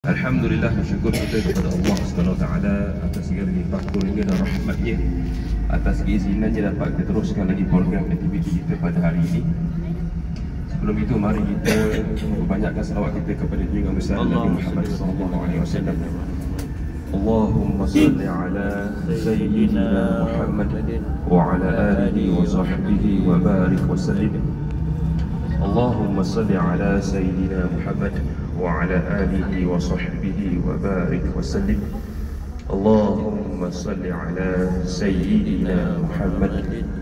Alhamdulillah, bersyukur kita kepada Allah SWT atas segala limpah kurnia dan rahmatnya, atas keizinannya dapat kita teruskan lagi program aktiviti kita pada hari ini. Sebelum itu, mari kita membanyakkan salawat kita kepada junjungan besar Nabi Muhammad SAW. Allahumma salli ala Sayyidina Muhammad wa ala alihi wa sahbihi wa barik wa sallim. Allahumma salli ala Sayyidina Muhammad وعلى آله وصحبه وبارك وسلم. اللهم صل على سيدنا محمد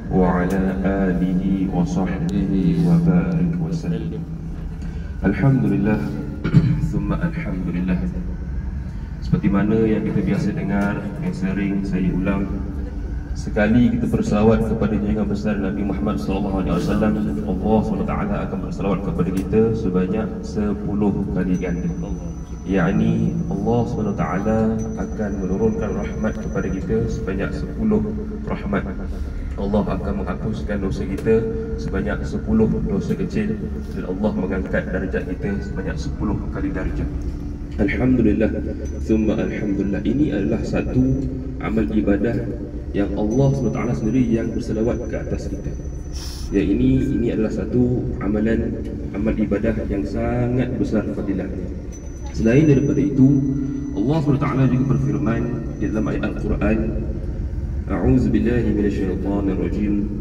وعلى آله وصحبه وبارك وسلم. الحمد لله ثم الحمد لله. Seperti mana yang kita biasa dengar, yang sering saya ulang, sekali kita berselawat kepada junjungan besar Nabi Muhammad SAW, Allah SWT akan berselawat kepada kita sebanyak 10 kali ganda. Yakni Allah SWT akan menurunkan rahmat kepada kita sebanyak 10 rahmat. Allah akan menghapuskan dosa kita sebanyak 10 dosa kecil, dan Allah mengangkat darjat kita sebanyak 10 kali darjat. Alhamdulillah thumma alhamdulillah. Ini adalah satu amal ibadah yang Allah SWT sendiri yang berselawat ke atas kita. Yang ini adalah satu amal ibadah yang sangat besar fadilahnya. Selain daripada itu, Allah SWT juga berfirman di dalam ayat Al-Quran, A'udzu billahi minasyaitonir rajim.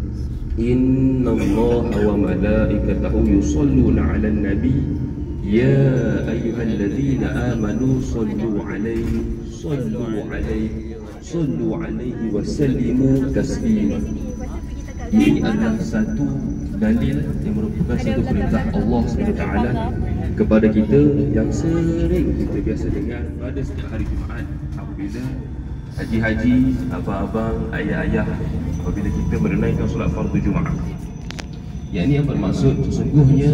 Innallaha wa malaikatahu yusholluna 'alan nabi ya ayyuhalladzina amanu shallu 'alaihi sallu alaihi wa sallimu taslima. Ini adalah satu dalil yang merupakan satu perintah Allah SWT kepada kita yang sering kita biasa dengar pada setiap hari Jumaat apabila haji-haji, abang-abang, ayah-ayah, apabila kita menunaikan solat fardu Jumaat. Yang ini yang bermaksud sesungguhnya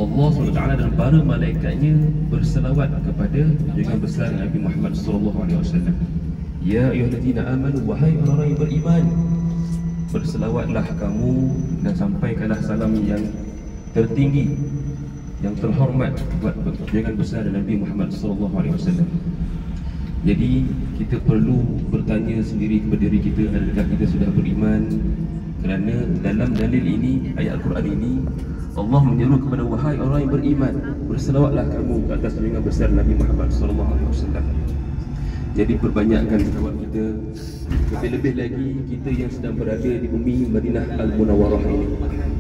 Allah SWT dan para malaikatnya berselawat kepada junjungan besar Nabi Muhammad SAW. Ya ayyuhalladzina amanu, wahai orang-orang yang beriman, berselawatlah kamu dan sampaikanlah salam yang tertinggi, yang terhormat buat junjungan besar Nabi Muhammad SAW. Jadi kita perlu bertanya sendiri kepada diri kita, adakah kita sudah beriman? Kerana dalam dalil ini, ayat Al-Quran ini, Allah menyeru kepada wahai orang yang beriman, berselawatlah kamu ke atas junjungan besar Nabi Muhammad SAW. Jadi perbanyakkan selawat kita. Lebih-lebih lagi kita yang sedang berada di bumi Madinah Al-Munawwarah ini,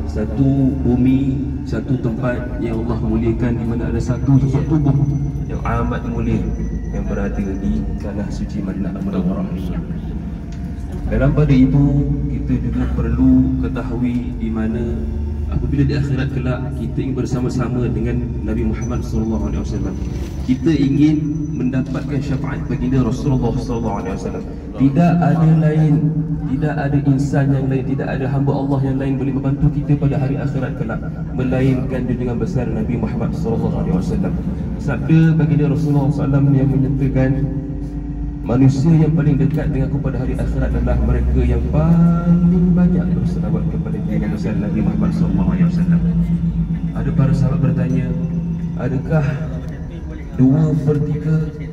satu bumi, satu tempat yang Allah muliakan, di mana ada satu tubuh yang amat mulia yang berada di tanah suci Madinah Al-Munawwarah ini. Dalam pada itu kita juga perlu ketahui di mana apabila di akhirat kelak kita ingin bersama-sama dengan Nabi Muhammad SAW, kita ingin mendapatkan syafaat baginda Rasulullah SAW. Tidak ada lain, tidak ada insan yang lain, tidak ada hamba Allah yang lain boleh membantu kita pada hari akhirat kelak melainkan junjungan besar Nabi Muhammad SAW. Sabda baginda Rasulullah SAW yang menyatakan, manusia yang paling dekat dengan aku pada hari akhirat adalah mereka yang paling banyak berselawat kepada junjungan besar Nabi Muhammad SAW. Ada para sahabat bertanya, adakah 2/3?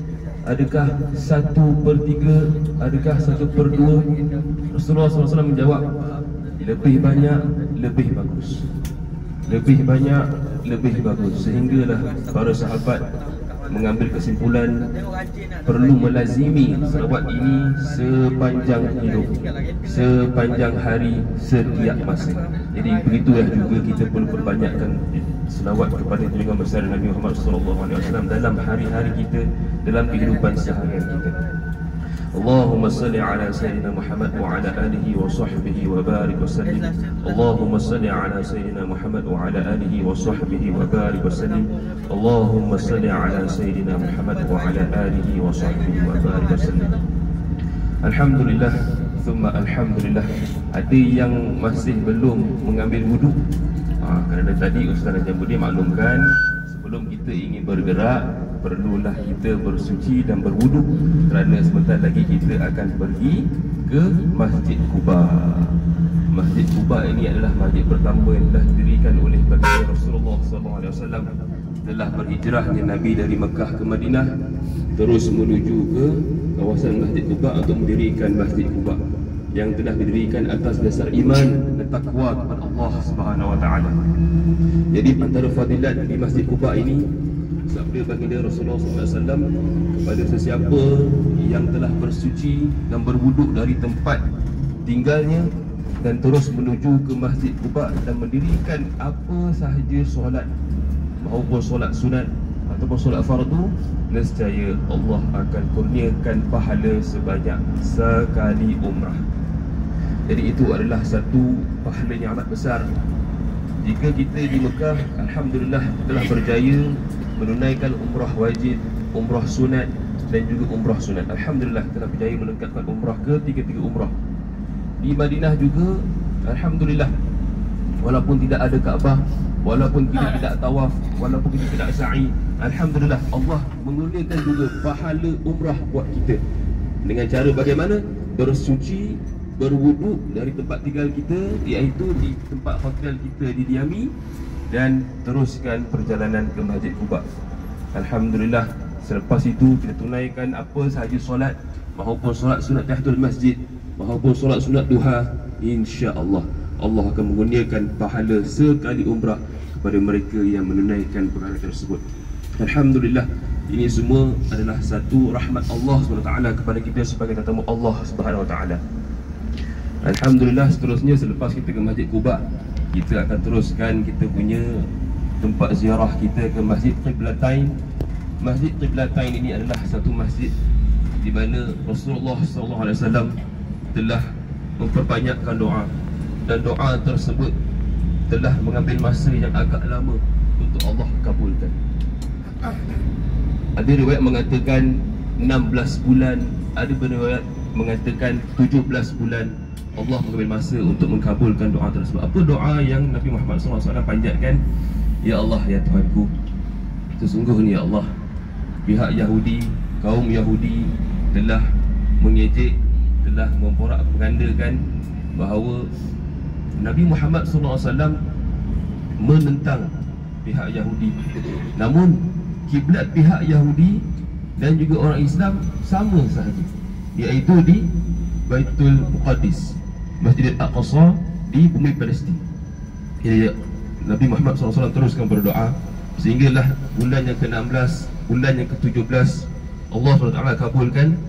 Adakah 1/3? Adakah 1/2? Rasulullah SAW menjawab, lebih banyak, lebih bagus. Lebih banyak, lebih bagus. Sehinggalah para sahabat mengambil kesimpulan perlu melazimi selawat ini sepanjang hidup, sepanjang hari, setiap masa. Jadi begitulah juga kita perlu perbanyakkan selawat kepada junjungan besar Nabi Muhammad SAW dalam hari-hari kita, dalam kehidupan seharian kita. Allahumma salli ala Sayyidina Muhammad wa ala alihi wa sahbihi wa barik wa sallim. Allahumma salli ala Sayyidina Muhammad wa ala alihi wa sahbihi wa barik wa sallim. Allahumma salli ala Sayyidina Muhammad wa ala alihi wa sahbihi wa barik wa sallim. Alhamdulillah thumma alhamdulillah. Ada yang masih belum mengambil wuduk, kerana tadi Ustaz Jambudi maklumkan, sebelum kita ingin bergerak, perlulah kita bersuci dan berwuduk, kerana sebentar lagi kita akan pergi ke Masjid Quba. Masjid Quba ini adalah masjid pertama yang telah didirikan oleh baginda Rasulullah SAW setelah berhijrahnya Nabi dari Mekah ke Madinah, terus menuju ke kawasan Masjid Quba untuk mendirikan Masjid Quba yang telah didirikan atas dasar iman dan takwa kepada Allah Subhanahu wa taala. Jadi antara fadilat di Masjid Quba ini, sabda baginda Rasulullah SAW kepada sesiapa yang telah bersuci dan berwuduk dari tempat tinggalnya dan terus menuju ke Masjid Quba dan mendirikan apa sahaja solat maupun solat sunat ataupun solat fardu, nescaya Allah akan kurniakan pahala sebanyak sekali umrah. Jadi itu adalah satu pahala yang amat besar. Jika kita di Mekah, alhamdulillah telah berjaya menunaikan umrah wajib, umrah sunat dan juga umrah sunat. Alhamdulillah telah berjaya meningkatkan umrah ke tiga-tiga umrah. Di Madinah juga, alhamdulillah, walaupun tidak ada Kaabah, walaupun kita tidak tawaf, walaupun kita tidak sa'i, alhamdulillah Allah mengurniakan juga pahala umrah buat kita. Dengan cara bagaimana? Bersuci, berwuduk dari tempat tinggal kita, iaitu di tempat hotel kita didiami, dan teruskan perjalanan ke Masjid Quba. Alhamdulillah, selepas itu kita tunaikan apa sahaja solat, maupun solat sunat tahiyatul masjid, maupun solat sunat duha. InsyaAllah Allah akan mengurniakan pahala sekali umrah kepada mereka yang menunaikan perkara tersebut. Alhamdulillah, ini semua adalah satu rahmat Allah SWT kepada kita sebagai tetamu Allah SWT. Alhamdulillah, seterusnya selepas kita ke Masjid Quba, kita akan teruskan kita punya tempat ziarah kita ke Masjid Qiblatain. Masjid Qiblatain ini adalah satu masjid di mana Rasulullah SAW telah memperbanyakkan doa, dan doa tersebut telah mengambil masa yang agak lama untuk Allah kabulkan. Ada riwayat mengatakan 16 bulan, ada riwayat mengatakan 17 bulan Allah mengambil masa untuk mengkabulkan doa tersebut. Apa doa yang Nabi Muhammad SAW panjatkan? Ya Allah, ya Tuhanku, sesungguhnya ya Allah, pihak Yahudi, kaum Yahudi telah mengejek, telah memporak-porandakan bahawa Nabi Muhammad SAW menentang pihak Yahudi. Namun kiblat pihak Yahudi dan juga orang Islam sama sahaja, iaitu di Baitul Muqaddis, Masjid Al-Aqsa di bumi Palestin. Jadi Nabi Muhammad SAW teruskan berdoa sehinggalah bulan yang ke-16, bulan yang ke-17 Allah SWT kabulkan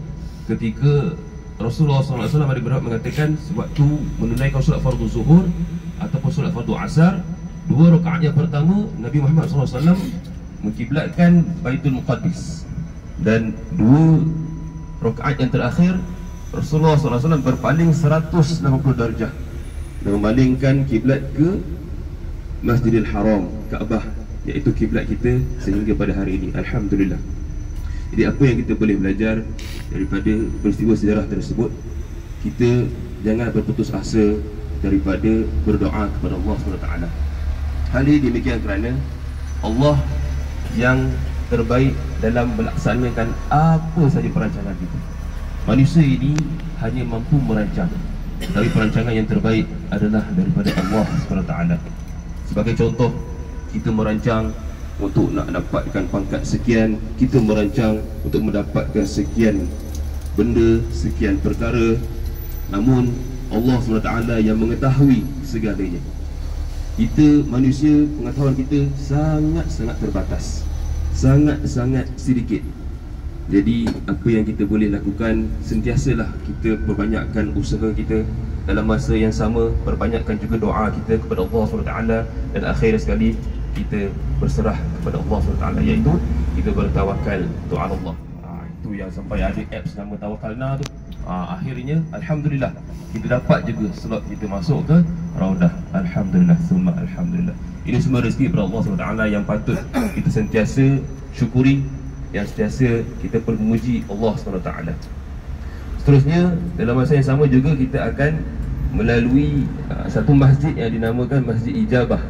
ketika Rasulullah SAW ada berhak mengatakan sewaktu menunaikan solat fardu zuhur ataupun solat fardu asar, 2 rakaat yang pertama Nabi Muhammad SAW mengkiblatkan Baitul Muqaddis, dan 2 rakaat yang terakhir Rasulullah SAW berpaling 180 darjah dan memalingkan kiblat ke Masjidil Haram, Kaabah, iaitu kiblat kita sehingga pada hari ini. Alhamdulillah. Jadi apa yang kita boleh belajar daripada peristiwa sejarah tersebut, kita jangan berputus asa daripada berdoa kepada Allah SWT. Hal ini demikian kerana Allah yang terbaik dalam melaksanakan apa saja perancangan kita. Manusia ini hanya mampu merancang, tapi perancangan yang terbaik adalah daripada Allah SWT. Sebagai contoh, kita merancang untuk nak dapatkan pangkat sekian, kita merancang untuk mendapatkan sekian benda, sekian perkara. Namun Allah SWT yang mengetahui segalanya. Kita manusia, pengetahuan kita sangat-sangat terbatas, sangat-sangat sedikit. Jadi apa yang kita boleh lakukan, sentiasalah kita perbanyakkan usaha kita. Dalam masa yang sama, perbanyakkan juga doa kita kepada Allah SWT. Dan akhir sekali, kita berserah kepada Allah SWT, iaitu kita bertawakal doa Allah. Itu yang sampai ada apps nama Tawakalna tu. Akhirnya alhamdulillah kita dapat juga sebab kita masuk ke Raudah. Alhamdulillah, summa alhamdulillah. Ini semua rezeki daripada Allah SWT yang patut kita sentiasa syukuri, yang sentiasa kita perlu memuji Allah SWT. Seterusnya dalam masa yang sama juga kita akan melalui satu masjid yang dinamakan Masjid Ijabah.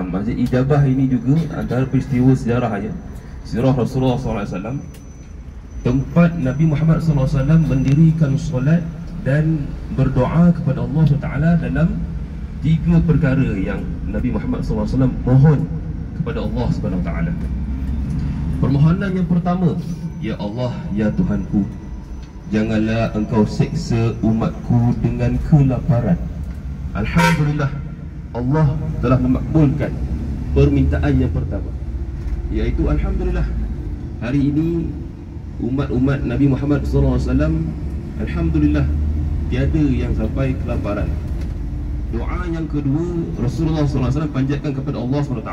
Masjid Ijabah ini juga antara peristiwa sejarahnya, sirah Rasulullah SAW, tempat Nabi Muhammad SAW mendirikan solat dan berdoa kepada Allah SWT dalam 3 perkara yang Nabi Muhammad SAW mohon kepada Allah SWT. Permohonan yang pertama, ya Allah, ya Tuhanku, janganlah Engkau seksa umatku dengan kelaparan. Alhamdulillah, Allah telah memakbulkan permintaan yang pertama, iaitu alhamdulillah, hari ini umat-umat Nabi Muhammad SAW, alhamdulillah, tiada yang sampai kelaparan. Doa yang kedua, Rasulullah SAW panjatkan kepada Allah SWT,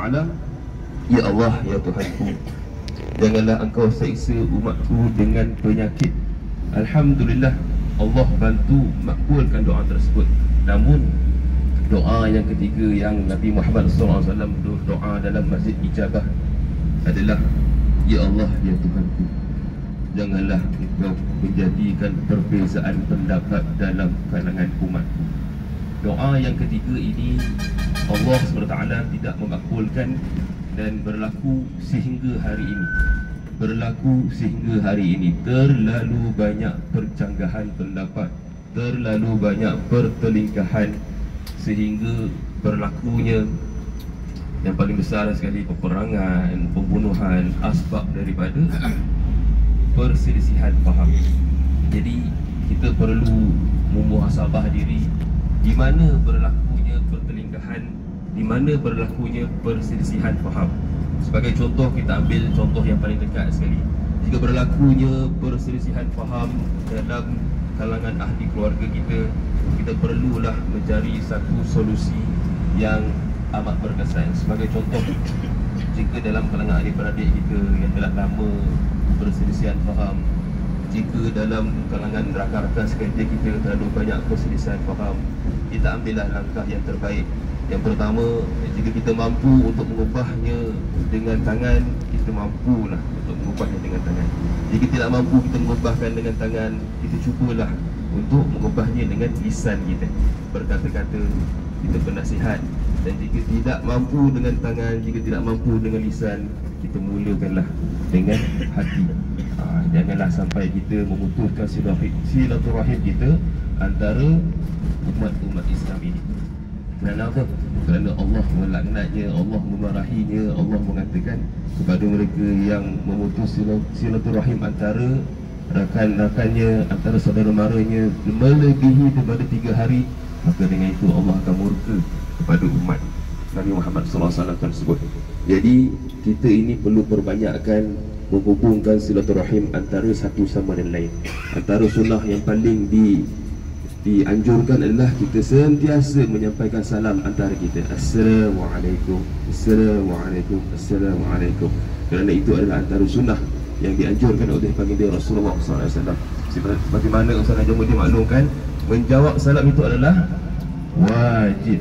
ya Allah, ya Tuhanku, janganlah Engkau seksa umatku dengan penyakit. Alhamdulillah, Allah bantu makbulkan doa tersebut. Namun doa yang ketiga yang Nabi Muhammad SAW doa dalam masjid ijabah adalah, ya Allah, ya Tuhanku, janganlah Engkau menjadikan perbezaan pendapat dalam kalangan umatku. Doa yang ketiga ini Allah SWT tidak memakbulkan dan berlaku sehingga hari ini. Berlaku sehingga hari ini. Terlalu banyak percanggahan pendapat, terlalu banyak pertelingkahan, sehingga berlakunya yang paling besar sekali peperangan, pembunuhan, asbab daripada perselisihan faham. Jadi kita perlu memuhasabah diri di mana berlakunya pertelingkahan, di mana berlakunya perselisihan faham. Sebagai contoh, kita ambil contoh yang paling dekat sekali. Jika berlakunya perselisihan faham dalam kalangan ahli keluarga kita, kita perlulah mencari satu solusi yang amat berkesan. Sebagai contoh, jika dalam kalangan adik-beradik kita yang telah lama perselisihan faham, jika dalam kalangan rakan-rakan sekerja kita terlalu banyak perselisihan faham, kita ambillah langkah yang terbaik. Yang pertama, jika kita mampu untuk mengubahnya dengan tangan, kita mampulah untuk mengubahnya dengan tangan. Jika tidak mampu kita mengubahkan dengan tangan, kita cubalah untuk mengubahnya dengan lisan kita, berkata-kata, kita bernasihat. Dan jika tidak mampu dengan tangan, jika tidak mampu dengan lisan, kita mulakanlah dengan hati. Janganlah sampai kita memutuskan silaturahim kita antara umat-umat Islam ini. Kerana apa? Kerana Allah melaknatnya, Allah memarahinya. Allah mengatakan kepada mereka yang memutus silaturahim antara rakan-rakannya, antara saudara maranya melebihi daripada 3 hari, maka dengan itu Allah akan murka kepada umat Nabi Muhammad SAW tersebut. Jadi kita ini perlu perbanyakkan menghubungkan silaturahim antara satu sama dan lain. Antara sunnah yang paling dianjurkan adalah kita sentiasa menyampaikan salam antara kita. Assalamualaikum, Assalamualaikum, Assalamualaikum. Kerana itu adalah antara sunnah yang dianjurkan oleh baginda Rasulullah SAW. Sebagaimana Ustaz Najamuddin maklumkan, menjawab salam itu adalah wajib.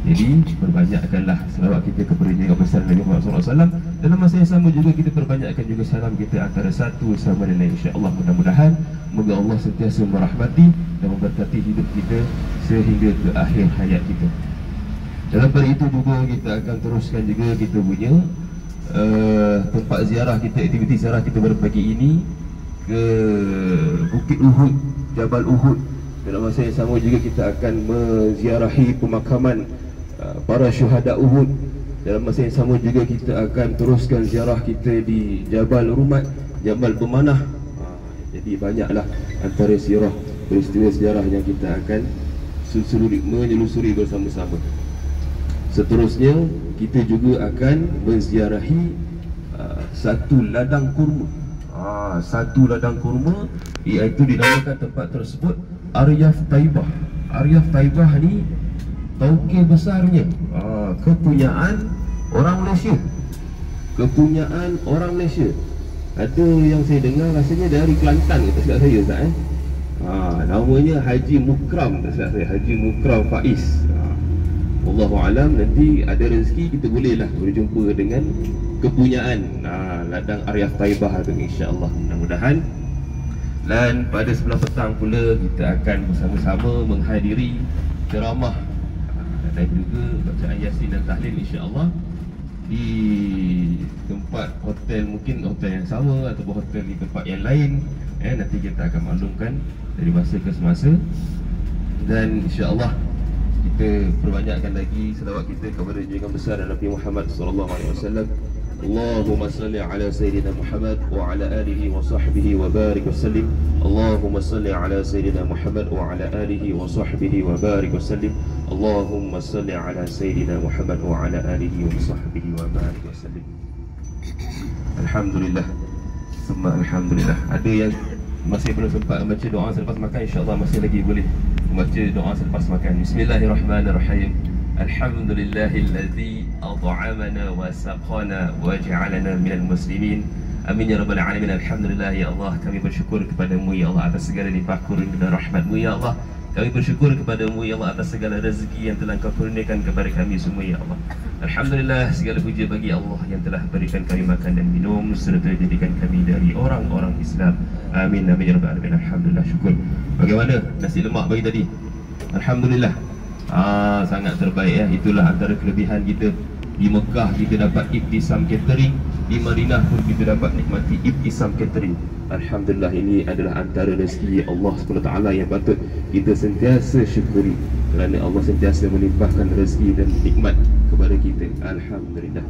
Jadi perbanyakkanlah selawat kita kepada Junjungan besar Nabi Muhammad SAW. Dalam masa yang sama juga kita perbanyakkan juga salam kita antara satu sama dan lain. InsyaAllah, mudah-mudahan moga Allah sentiasa merahmati dan memberkati hidup kita sehingga ke akhir hayat kita. Dalam pada itu juga kita akan teruskan juga kita punya tempat ziarah kita, aktiviti ziarah kita pada pagi ini ke Bukit Uhud, Jabal Uhud. Dalam masa yang sama juga kita akan menziarahi pemakaman para syuhada Uhud. Dalam masa yang sama juga kita akan teruskan ziarah kita di Jabal Rumat, Jabal Pemanah. Jadi banyaklah antara sirah peristiwa sejarah yang kita akan menyelusuri bersama-sama. Seterusnya kita juga akan menziarahi satu ladang kurma. Satu ladang kurma, iaitu dinamakan tempat tersebut Aryaf Taibah. Aryaf Taibah ni tauqir besarnya kepunyaan orang Malaysia. Kepunyaan orang Malaysia. Ada yang saya dengar rasanya dari Kelantan ke, tak silap saya Ustaz namanya Haji Mukram, tak silap saya, Haji Mukram Faiz. Wallahualam, nanti ada rezeki kita bolehlah berjumpa dengan kepunyaan ladang Aryaf Taibah tu, insya-Allah, mudah-mudahan. Dan pada sebelah petang pula kita akan bersama-sama menghadiri ceramah dan juga bacaan Yasin dan Tahlil, insya-Allah, di tempat hotel, mungkin hotel yang sama ataupun hotel di tempat yang lain. Nanti kita akan maklumkan dari masa ke semasa. Dan insya-Allah kita perbanyakkan lagi selawat kita kepada junjungan besar Nabi Muhammad SAW Allahumma salli ala Sayyidina Muhammad wa ala alihi wa sahbihi wa barik wa sallim. Allahumma salli ala Sayyidina Muhammad wa ala alihi wa sahbihi wa barik wa sallim. Allahumma salli ala Sayyidina Muhammad wa ala alihi wa sahbihi wa barik wa sallim. Alhamdulillah. Summa alhamdulillah. Ada yang masih belum sempat membaca doa selepas makan, insya-Allah masih lagi boleh membaca doa selepas makan. Bismillahirrahmanirrahim. Alhamdulillahilladzi at'amana wa saqana wa ja'alana minal muslimin. Amin ya rabbal alamin. Alhamdulillah ya Allah, kami bersyukur kepadamu ya Allah atas segala limpah kurnia dan rahmat-Mu ya Allah. Kami bersyukur kepadamu ya Allah atas segala rezeki yang telah Kau kurniakan kepada kami semua ya Allah. Alhamdulillah, segala puja bagi Allah yang telah berikan kami makan dan minum serta jadikan kami dari orang-orang Islam. Amin amin ya rabbal alamin. Alhamdulillah, syukur. Bagaimana nasi lemak pagi tadi? Alhamdulillah. Sangat terbaik ya. Itulah antara kelebihan kita. Di Mekah kita dapat Ibtisam Catering, di Madinah pun kita dapat nikmati Ibtisam Catering. Alhamdulillah, ini adalah antara rezeki Allah SWT yang patut kita sentiasa syukuri, kerana Allah sentiasa melimpahkan rezeki dan nikmat kepada kita. Alhamdulillah.